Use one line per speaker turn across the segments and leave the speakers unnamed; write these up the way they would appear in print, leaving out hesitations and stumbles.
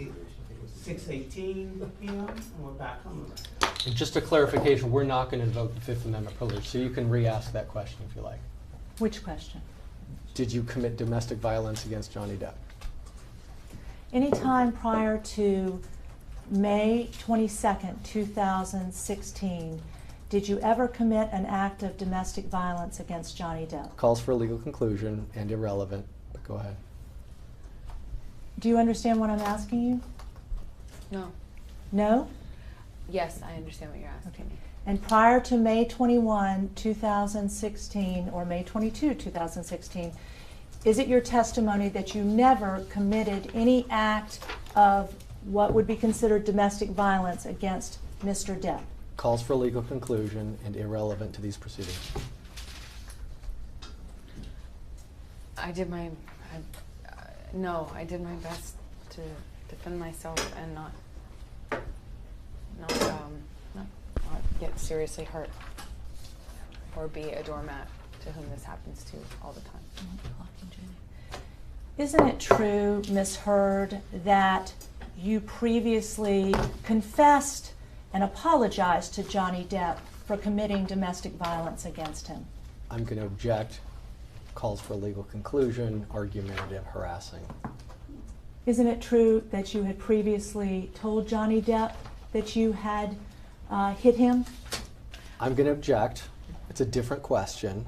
6:18 p.m. and we're back on the road.
And just a clarification, we're not going to invoke the Fifth Amendment privilege, so you can re-ask that question if you like.
Which question?
Did you commit domestic violence against Johnny Depp?
Any time prior to May 22nd, 2016, did you ever commit an act of domestic violence against Johnny Depp?
Calls for a legal conclusion and irrelevant, but go ahead.
Do you understand what I'm asking you?
No.
No?
Yes, I understand what you're asking.
Okay. And prior to May 21, 2016, or May 22, 2016, is it your testimony that you never committed any act of what would be considered domestic violence against Mr. Depp?
Calls for a legal conclusion and irrelevant to these proceedings.
No, I did my best to defend myself and not get seriously hurt or be a doormat to whom this happens to all the time.
Isn't it true, Ms. Hurd, that you previously confessed and apologized to Johnny Depp for committing domestic violence against him?
I'm going to object. Calls for a legal conclusion, argumentative, harassing.
Isn't it true that you had previously told Johnny Depp that you had hit him?
I'm going to object. It's a different question.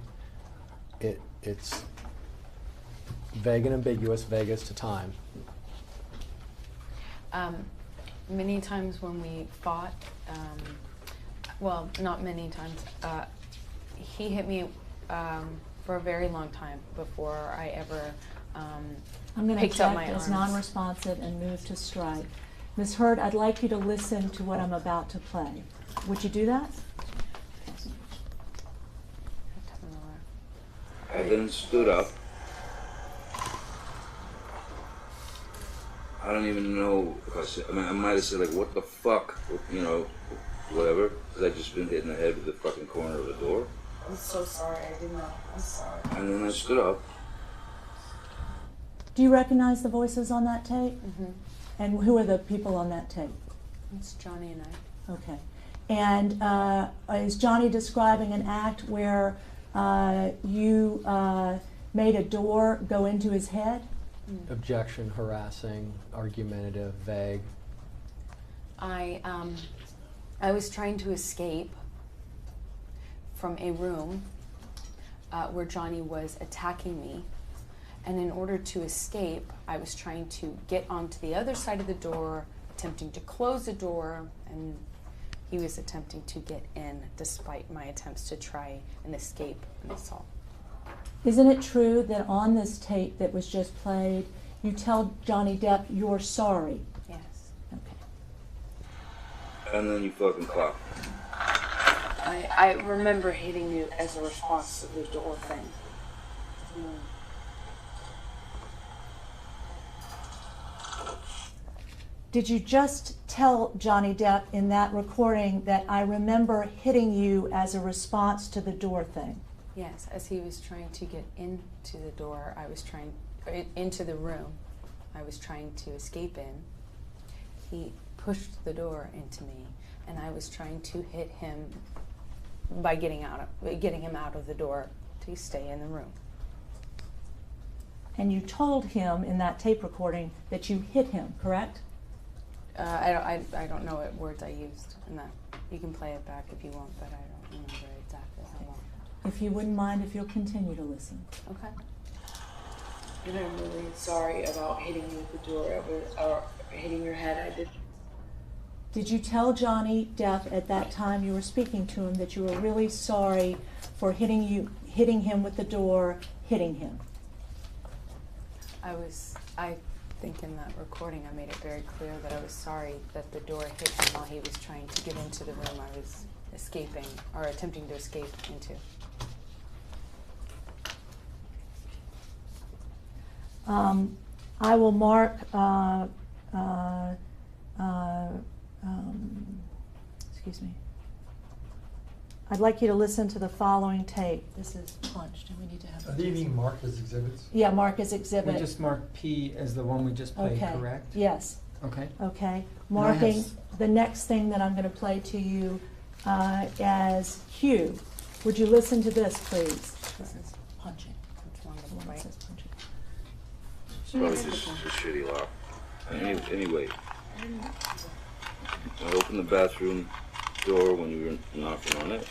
It's vague and ambiguous, vague as to time.
Many times when we fought, well, not many times, he hit me for a very long time before I ever
I'm going to
picked up my
object as
arms.
non-responsive and move to strike. Ms. Hurd, I'd like you to listen to what I'm about to play. Would you do that?
I then stood up. I don't even know if I said, I might have said like, what the fuck, you know, whatever, because I just been hit in the head with the fucking corner of the door.
I'm so sorry, I didn't know. I'm sorry.
And then I stood up.
Do you recognize the voices on that tape?
Mm-hmm.
And who are the people on that tape?
It's Johnny and I.
Okay. And is Johnny describing an act where you made a door go into his head?
Objection, harassing, argumentative, vague.
I was trying to escape from a room where Johnny was attacking me. And in order to escape, I was trying to get onto the other side of the door, attempting to close the door, and he was attempting to get in despite my attempts to try and escape an assault.
Isn't it true that on this tape that was just played, you tell Johnny Depp you're sorry?
Yes.
Okay.
And then you fucking clapped.
I remember hitting you as a response to the door thing.
Did you just tell Johnny Depp in that recording that I remember hitting you as a response to the door thing?
Yes, as he was trying to get into the door, into the room, I was trying to escape in. He pushed the door into me, and I was trying to hit him by getting him out of the door to stay in the room.
And you told him in that tape recording that you hit him, correct?
I don't know what words I used in that. You can play it back if you want, but I don't remember exactly how long.
If you wouldn't mind, if you'll continue to listen.
Okay. And I'm really sorry about hitting you with the door, or hitting your head. I did.
Did you tell Johnny Depp at that time you were speaking to him that you were really sorry for hitting him with the door, hitting him?
I think in that recording I made it very clear that I was sorry that the door hit him while he was trying to get into the room I was escaping, or attempting to escape into.
I will mark, excuse me. I'd like you to listen to the following tape. This is punched, and we need to have.
Are they being marked as exhibits?
Yeah, mark as exhibit.
We just marked P as the one we just played,
Okay.
correct?
Yes.
Okay.
Okay?
No, I
Marking
have-
the next thing that I'm going to play to you as cue. Would you listen to this, please? This is punching.
It's one
The
of
one
them,
that
right?
says punching.
It's probably just a shitty lock. Anyway, I opened the bathroom door when you were knocking on it.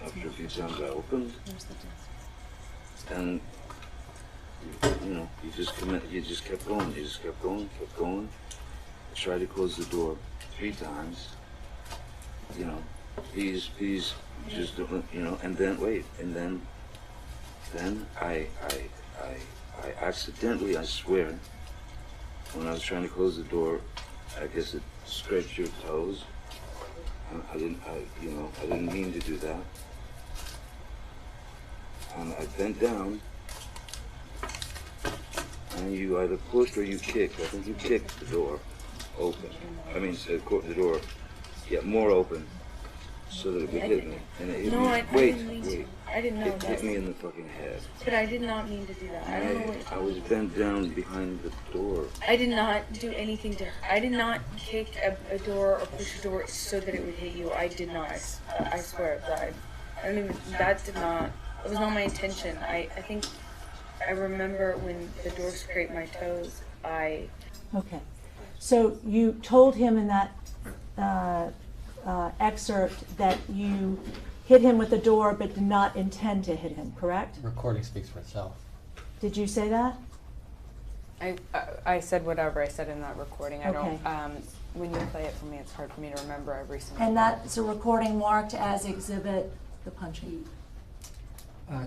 After a few times I opened, and you know, you just kept going, kept going. I tried to close the door 3 times. You know, please, just don't, you know. And then wait, and then I accidentally, I swear, when I was trying to close the door, I guess it scraped your toes. I didn't mean to do that. And I bent down, and you either pushed or you kicked. I think you kicked the door open. I mean, the door, yeah, more open, so that it would hit me. And it hit
No,
me.
I didn't mean to. I didn't know
It
that.
hit me in the fucking head.
But I did not mean to do that. I don't know what.
I was bent down behind the door.
I did not do anything to her. I did not kick a door or push a door so that it would hit you. I did not. I swear that I don't even. That did not. It was not my intention. I think I remember when the door scraped my toes.
Okay. So you told him in that excerpt that you hit him with the door but did not intend to hit him, correct?
Recording speaks for itself.
Did you say that?
I said whatever I said in that recording. I
Okay.
don't. When you play it for me, it's hard for me to remember every single.
And that's a recording marked as exhibit the punching.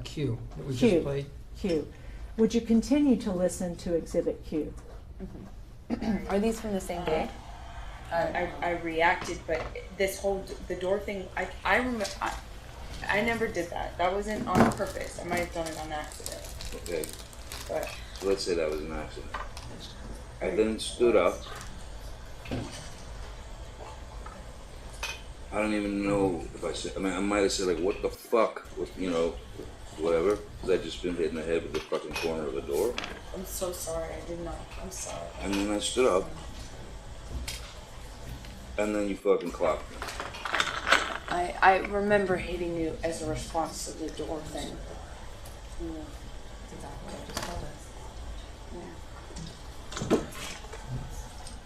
Q that we
Q.
just played.
Q. Would you continue to listen to exhibit Q?
Are these from the same day?
I reacted, but this whole the door thing. I remember. I never did that. That wasn't on purpose. I might have done it on accident.
Okay,
But
so let's say that was an accident. I then stood up. I don't even know if I said. I mean, I might have said like, "What the fuck?" You know, whatever. Because I just been hit in the head with the fucking corner of the door.
I'm so sorry. I did not. I'm sorry.
And then I stood up. And then you fucking clocked me.
I remember hitting you as a response to the door thing. Yeah. Yeah.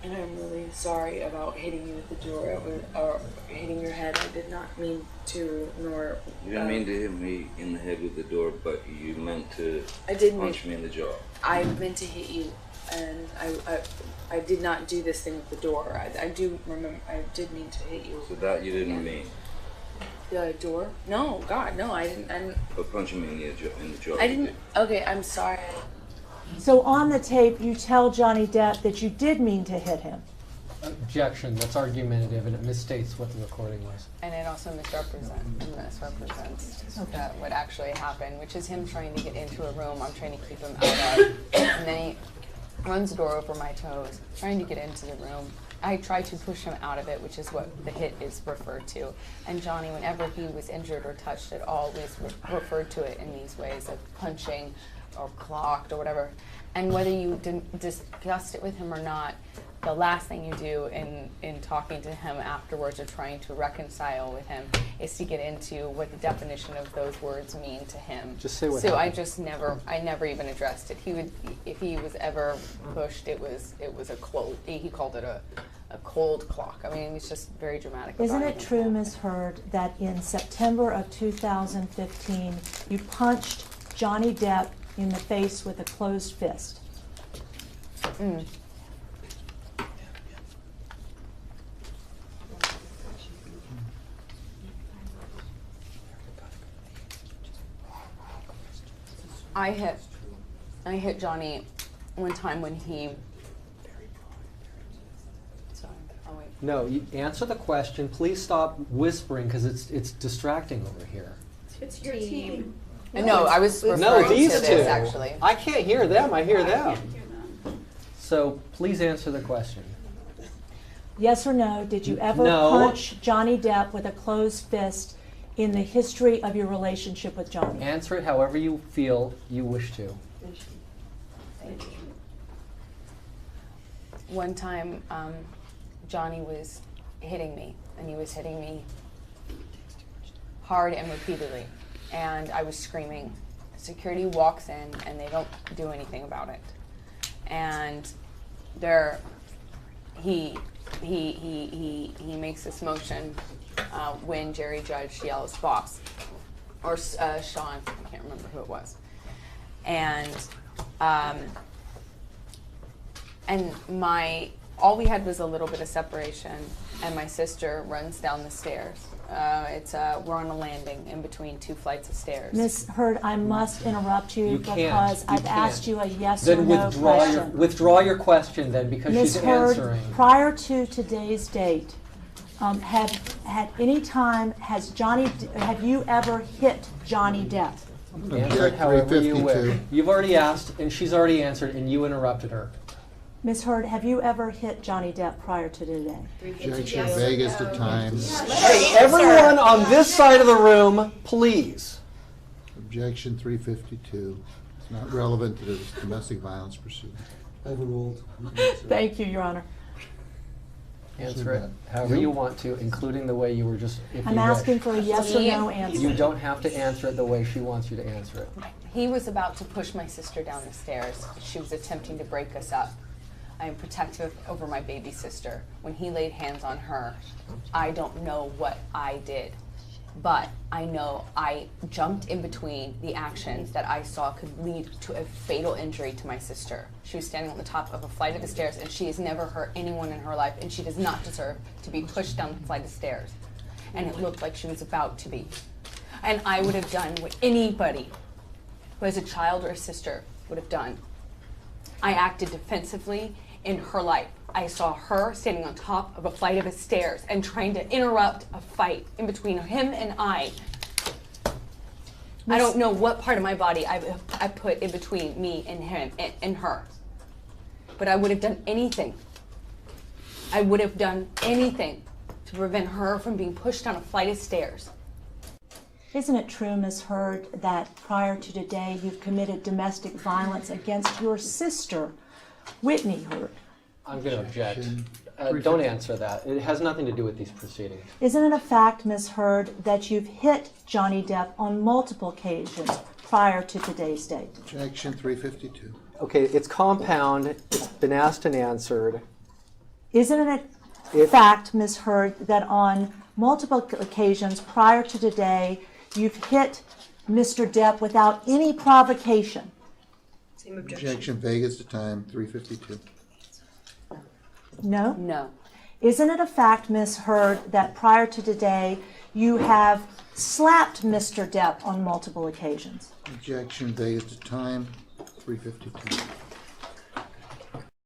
And I'm really sorry about hitting you with the door or hitting your head. I did not mean to, nor.
You didn't mean to hit me in the head with the door, but you meant to
I did
punch me in the jaw.
I meant to hit you, and I did not do this thing with the door. I do remember. I did mean to hit you.
So that you didn't mean.
The door? No, God, no. I didn't.
But punching me in the jaw.
I
you
didn't.
did.
Okay, I'm sorry.
So on the tape, you tell Johnny Depp that you did mean to hit him.
Objection, that's argumentative and it misstates what the recording was.
And it also misrepresents what actually happened, which is him trying to get into a room I'm trying to keep him out of. And then he runs the door over my toes, trying to get into the room. I tried to push him out of it, which is what the hit is referred to. And Johnny, whenever he was injured or touched, it always referred to it in these ways of punching or clocked or whatever. And whether you didn't discussed it with him or not, the last thing you do in talking to him afterwards or trying to reconcile with him is to get into what the definition of those words mean to him.
Just say what
So
happened.
I never even addressed it. He would, if he was ever pushed, it was a cold. He called it a cold clock. I mean, he's just very dramatic.
Isn't
about
it true, Ms. Hurd, that in September of 2015, you punched Johnny Depp in the face with a closed fist?
Mm. I hit Johnny one time when he. Sorry, I'll wait.
No, you answer the question. Please stop whispering because it's distracting over here.
It's your team.
No, I was referring
No, these
to
two.
this actually.
I can't hear them. I hear them. So please answer the question.
Yes or no, did you ever
No.
punch Johnny Depp with a closed fist in the history of your relationship with Johnny?
Answer it however you feel you wish to.
one time, Johnny was hitting me, and he was hitting me hard and repeatedly, and I was screaming. Security walks in, and they don't do anything about it. And he makes this motion when Jerry Judge yells "boss," or Sean, I can't remember who it was, and all we had was a little bit of separation, and my sister runs down the stairs. We're on a landing in between two flights of stairs.
Ms. Hurd, I must interrupt you,
You can't.
because
You
I've
can't.
asked you a yes
Then
or no question.
withdraw your question then, because
Ms.
she's
Hurd,
answering.
prior to today's date, have you ever hit Johnny Depp?
Answer it however you wish.
352.
You've already asked, and she's already answered, and you interrupted her.
Ms. Hurd, have you ever hit Johnny Depp prior to today?
Objection, vague as to time.
Hey, everyone on this side of the room, please.
Objection 352. It's not relevant to the domestic violence proceeding.
Overruled.
Thank you, Your Honor.
Answer it however you want to, including the way you were just, if you
I'm
wish.
asking for a yes or no
You
answer.
don't have to answer it the way she wants you to answer it.
He was about to push my sister down the stairs. She was attempting to break us up. I am protective over my baby sister. When he laid hands on her, I don't know what I did, but I know I jumped in between the actions that I saw could lead to a fatal injury to my sister. She was standing on the top of a flight of stairs, and she has never hurt anyone in her life, and she does not deserve to be pushed down the flight of stairs. And it looked like she was about to be. And I would have done what anybody who has a child or a sister would have done. I acted defensively in her life. I saw her standing on top of a flight of stairs and trying to interrupt a fight in between him and I. I don't know what part of my body I put in between me and him and her. But I would have done anything. I would have done anything to prevent her from being pushed down a flight of stairs.
Isn't it true, Ms. Hurd, that prior to today you've committed domestic violence against your sister, Whitney Hurd?
I'm going to object. Don't answer that. It has nothing to do with these proceedings.
Isn't it a fact, Ms. Hurd, that you've hit Johnny Depp on multiple occasions prior to today's date?
Objection 352.
Okay, it's compound. It's been asked and answered.
Isn't it a fact, Ms. Hurd, that on multiple occasions prior to today you've hit Mr. Depp without any provocation?
Same objection.
Objection, vague as to time. 352.
No?
No.
Isn't it a fact, Ms. Hurd, that prior to today you have slapped Mr. Depp on multiple occasions?
Objection, vague as to time. 352.